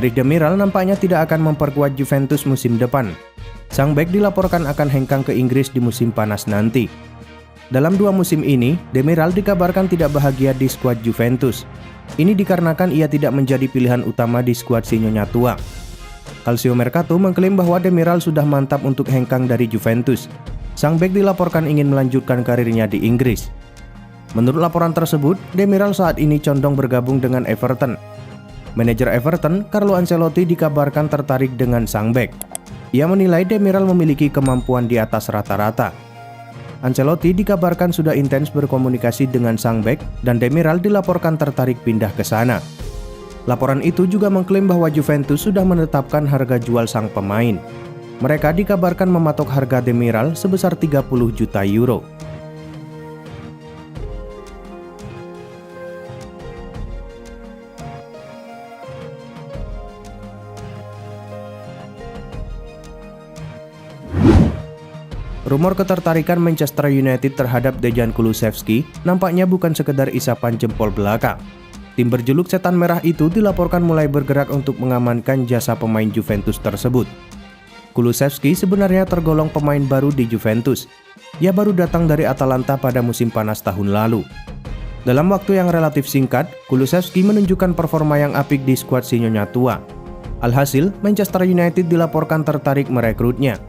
Demiral nampaknya tidak akan memperkuat Juventus musim depan. Sang bek dilaporkan akan hengkang ke Inggris di musim panas nanti. Dalam 2 musim ini, Demiral dikabarkan tidak bahagia di skuad Juventus. Ini dikarenakan ia tidak menjadi pilihan utama di skuad si Nyonya Tua. Calcio Mercato mengklaim bahwa Demiral sudah mantap untuk hengkang dari Juventus. Sang bek dilaporkan ingin melanjutkan karirnya di Inggris. Menurut laporan tersebut, Demiral saat ini condong bergabung dengan Everton. Manajer Everton, Carlo Ancelotti, dikabarkan tertarik dengan sang bek. Ia menilai Demiral memiliki kemampuan di atas rata-rata. Ancelotti dikabarkan sudah intens berkomunikasi dengan sang bek dan Demiral dilaporkan tertarik pindah ke sana. Laporan itu juga mengklaim bahwa Juventus sudah menetapkan harga jual sang pemain. Mereka dikabarkan mematok harga Demiral sebesar 30 juta euro. Rumor ketertarikan Manchester United terhadap Dejan Kulusevski nampaknya bukan sekedar isapan jempol belaka. Tim berjuluk Setan Merah itu dilaporkan mulai bergerak untuk mengamankan jasa pemain Juventus tersebut. Kulusevski sebenarnya tergolong pemain baru di Juventus. Ia baru datang dari Atalanta pada musim panas tahun lalu. Dalam waktu yang relatif singkat, Kulusevski menunjukkan performa yang apik di skuad si Nyonya Tua. Alhasil, Manchester United dilaporkan tertarik merekrutnya.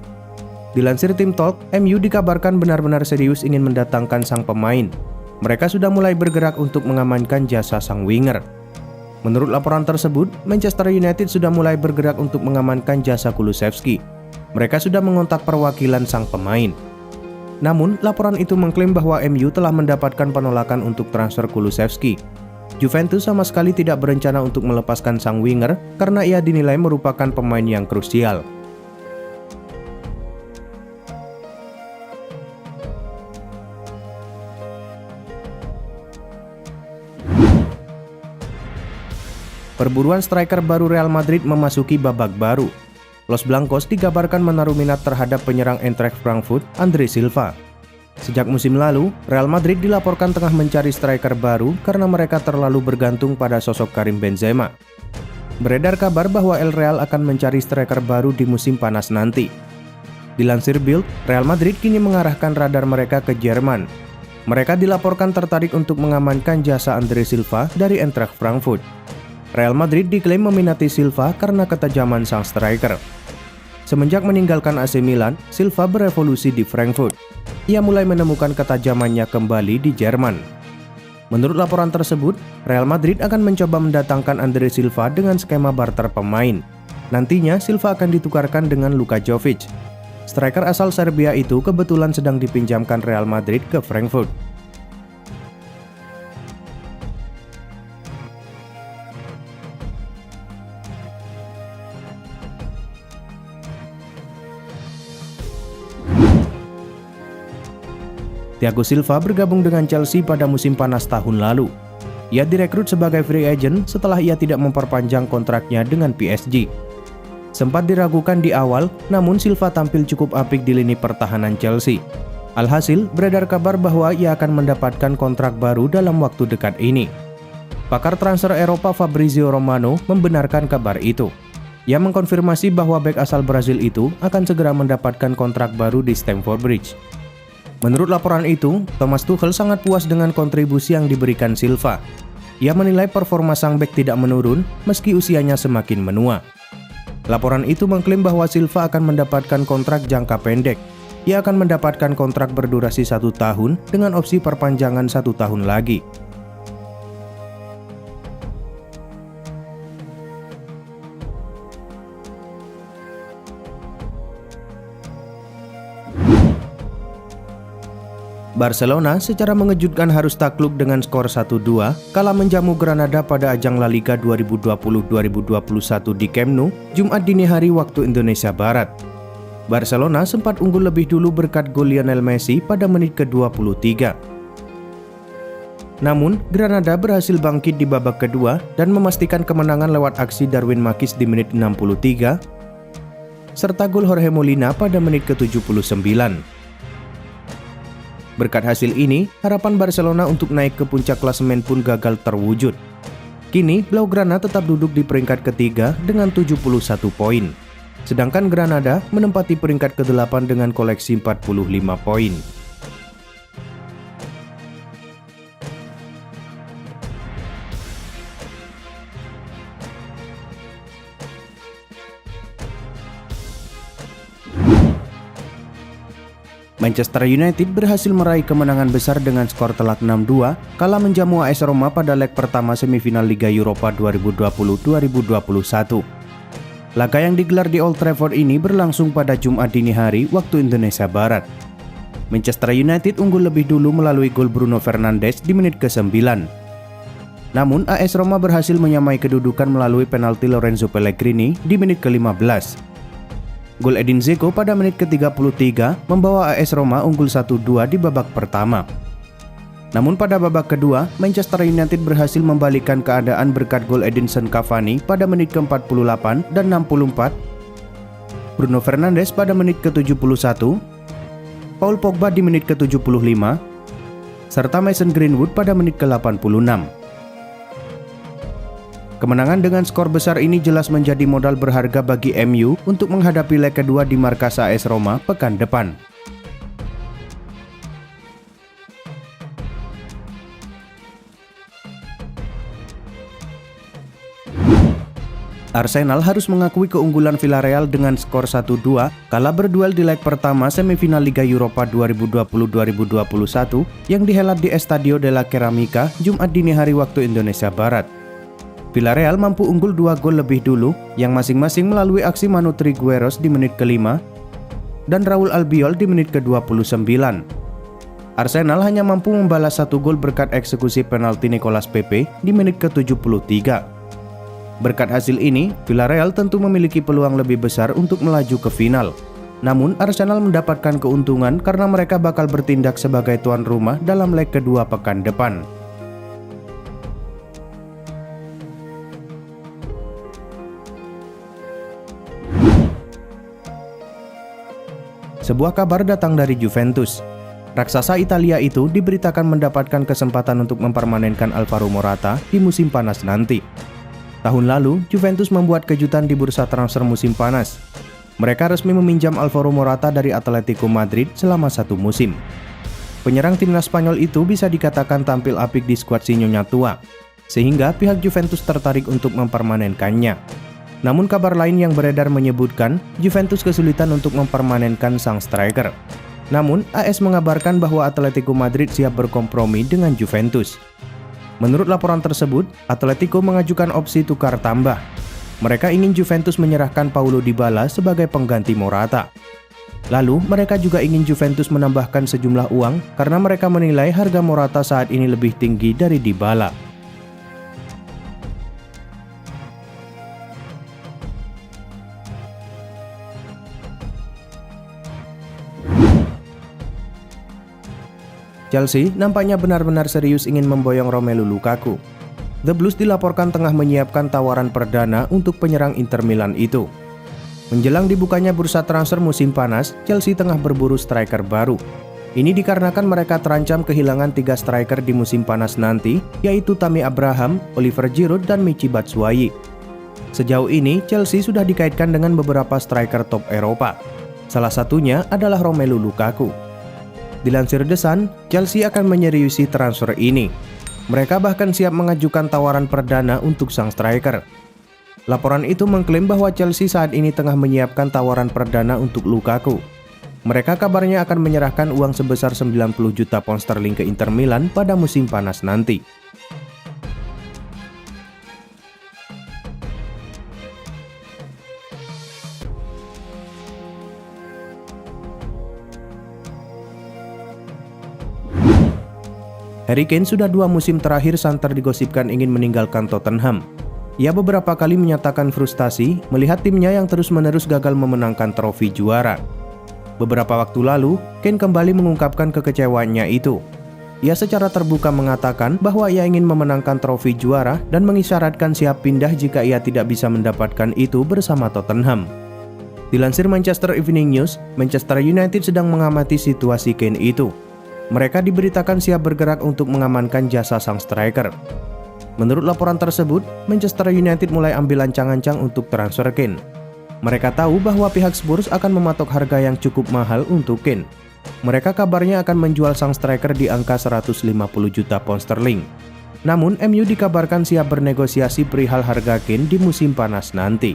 Dilansir Tim Talk, MU dikabarkan benar-benar serius ingin mendatangkan sang pemain. Mereka sudah mulai bergerak untuk mengamankan jasa sang winger. Menurut laporan tersebut, Manchester United sudah mulai bergerak untuk mengamankan jasa Kulusevski. Mereka sudah mengontak perwakilan sang pemain. Namun, laporan itu mengklaim bahwa MU telah mendapatkan penolakan untuk transfer Kulusevski. Juventus sama sekali tidak berencana untuk melepaskan sang winger karena ia dinilai merupakan pemain yang krusial. Perburuan striker baru Real Madrid memasuki babak baru. Los Blancos dikabarkan menaruh minat terhadap penyerang Eintracht Frankfurt, Andre Silva. Sejak musim lalu, Real Madrid dilaporkan tengah mencari striker baru karena mereka terlalu bergantung pada sosok Karim Benzema. Beredar kabar bahwa El Real akan mencari striker baru di musim panas nanti. Dilansir Bild, Real Madrid kini mengarahkan radar mereka ke Jerman. Mereka dilaporkan tertarik untuk mengamankan jasa Andre Silva dari Eintracht Frankfurt. Real Madrid diklaim meminati Silva karena ketajaman sang striker. Semenjak meninggalkan AC Milan, Silva berevolusi di Frankfurt. Ia mulai menemukan ketajamannya kembali di Jerman. Menurut laporan tersebut, Real Madrid akan mencoba mendatangkan Andre Silva dengan skema barter pemain. Nantinya Silva akan ditukarkan dengan Luka Jovic. Striker asal Serbia itu kebetulan sedang dipinjamkan Real Madrid ke Frankfurt. Thiago Silva bergabung dengan Chelsea pada musim panas tahun lalu. Ia direkrut sebagai free agent setelah ia tidak memperpanjang kontraknya dengan PSG. Sempat diragukan di awal, namun Silva tampil cukup apik di lini pertahanan Chelsea. Alhasil, beredar kabar bahwa ia akan mendapatkan kontrak baru dalam waktu dekat ini. Pakar transfer Eropa Fabrizio Romano membenarkan kabar itu. Ia mengkonfirmasi bahwa bek asal Brazil itu akan segera mendapatkan kontrak baru di Stamford Bridge. Menurut laporan itu, Thomas Tuchel sangat puas dengan kontribusi yang diberikan Silva. Ia menilai performa sang bek tidak menurun meski usianya semakin menua. Laporan itu mengklaim bahwa Silva akan mendapatkan kontrak jangka pendek. Ia akan mendapatkan kontrak berdurasi 1 tahun dengan opsi perpanjangan 1 tahun lagi. Barcelona secara mengejutkan harus takluk dengan skor 1-2 kala menjamu Granada pada ajang La Liga 2020-2021 di Camp Nou, Jumat dini hari waktu Indonesia Barat. Barcelona sempat unggul lebih dulu berkat gol Lionel Messi pada menit ke-23. Namun, Granada berhasil bangkit di babak kedua dan memastikan kemenangan lewat aksi Darwin Machis di menit 63 serta gol Jorge Molina pada menit ke-79. Berkat hasil ini, harapan Barcelona untuk naik ke puncak klasemen pun gagal terwujud. Kini, Blaugrana tetap duduk di peringkat ketiga dengan 71 poin. Sedangkan Granada menempati peringkat ke-8 dengan koleksi 45 poin. Manchester United berhasil meraih kemenangan besar dengan skor telak 6-2 kala menjamu AS Roma pada leg pertama semifinal Liga Eropa 2020-2021. Laga yang digelar di Old Trafford ini berlangsung pada Jumat dini hari waktu Indonesia Barat. Manchester United unggul lebih dulu melalui gol Bruno Fernandes di menit ke-9. Namun AS Roma berhasil menyamai kedudukan melalui penalti Lorenzo Pellegrini di menit ke-15. Gol Edin Dzeko pada menit ke-33 membawa AS Roma unggul 1-2 di babak pertama. Namun pada babak kedua, Manchester United berhasil membalikkan keadaan berkat gol Edinson Cavani pada menit ke-48 dan 64, Bruno Fernandes pada menit ke-71, Paul Pogba di menit ke-75, serta Mason Greenwood pada menit ke-86. Kemenangan dengan skor besar ini jelas menjadi modal berharga bagi MU untuk menghadapi leg kedua di markas AS Roma pekan depan. Arsenal harus mengakui keunggulan Villarreal dengan skor 1-2 kala berduel di leg pertama semifinal Liga Eropa 2020-2021 yang dihelat di Estadio de la Ceramica Jumat dini hari waktu Indonesia Barat. Villarreal mampu unggul 2 gol lebih dulu yang masing-masing melalui aksi Manu Trigueros di menit ke-5 dan Raul Albiol di menit ke-29. Arsenal hanya mampu membalas 1 gol berkat eksekusi penalti Nicolas Pepe di menit ke-73. Berkat hasil ini, Villarreal tentu memiliki peluang lebih besar untuk melaju ke final. Namun Arsenal mendapatkan keuntungan karena mereka bakal bertindak sebagai tuan rumah dalam leg kedua pekan depan. Sebuah kabar datang dari Juventus. Raksasa Italia itu diberitakan mendapatkan kesempatan untuk mempermanenkan Alvaro Morata di musim panas nanti. Tahun lalu, Juventus membuat kejutan di bursa transfer musim panas. Mereka resmi meminjam Alvaro Morata dari Atletico Madrid selama 1 musim. Penyerang timnas Spanyol itu bisa dikatakan tampil apik di skuad si Nyonya Tua, sehingga pihak Juventus tertarik untuk mempermanenkannya. Namun kabar lain yang beredar menyebutkan Juventus kesulitan untuk mempermanenkan sang striker. Namun AS mengabarkan bahwa Atletico Madrid siap berkompromi dengan Juventus. Menurut laporan tersebut, Atletico mengajukan opsi tukar tambah. Mereka ingin Juventus menyerahkan Paulo Dybala sebagai pengganti Morata. Lalu mereka juga ingin Juventus menambahkan sejumlah uang karena mereka menilai harga Morata saat ini lebih tinggi dari Dybala. Chelsea nampaknya benar-benar serius ingin memboyong Romelu Lukaku. The Blues dilaporkan tengah menyiapkan tawaran perdana untuk penyerang Inter Milan itu. Menjelang dibukanya bursa transfer musim panas, Chelsea tengah berburu striker baru. Ini dikarenakan mereka terancam kehilangan 3 striker di musim panas nanti, yaitu Tammy Abraham, Oliver Giroud, dan Michy Batshuayi. Sejauh ini, Chelsea sudah dikaitkan dengan beberapa striker top Eropa. Salah satunya adalah Romelu Lukaku. Dilansir The Sun, Chelsea akan menyeriusi transfer ini. Mereka bahkan siap mengajukan tawaran perdana untuk sang striker. Laporan itu mengklaim bahwa Chelsea saat ini tengah menyiapkan tawaran perdana untuk Lukaku. Mereka kabarnya akan menyerahkan uang sebesar 90 juta pound sterling ke Inter Milan pada musim panas nanti. Harry Kane sudah 2 musim terakhir santer digosipkan ingin meninggalkan Tottenham. Ia beberapa kali menyatakan frustasi melihat timnya yang terus-menerus gagal memenangkan trofi juara. Beberapa waktu lalu, Kane kembali mengungkapkan kekecewaannya itu. Ia secara terbuka mengatakan bahwa ia ingin memenangkan trofi juara dan mengisyaratkan siap pindah jika ia tidak bisa mendapatkan itu bersama Tottenham. Dilansir Manchester Evening News, Manchester United sedang mengamati situasi Kane itu. Mereka diberitakan siap bergerak untuk mengamankan jasa sang striker. Menurut laporan tersebut, Manchester United mulai ambil ancang-ancang untuk transfer Kane. Mereka tahu bahwa pihak Spurs akan mematok harga yang cukup mahal untuk Kane. Mereka kabarnya akan menjual sang striker di angka 150 juta pound sterling. Namun, MU dikabarkan siap bernegosiasi perihal harga Kane di musim panas nanti.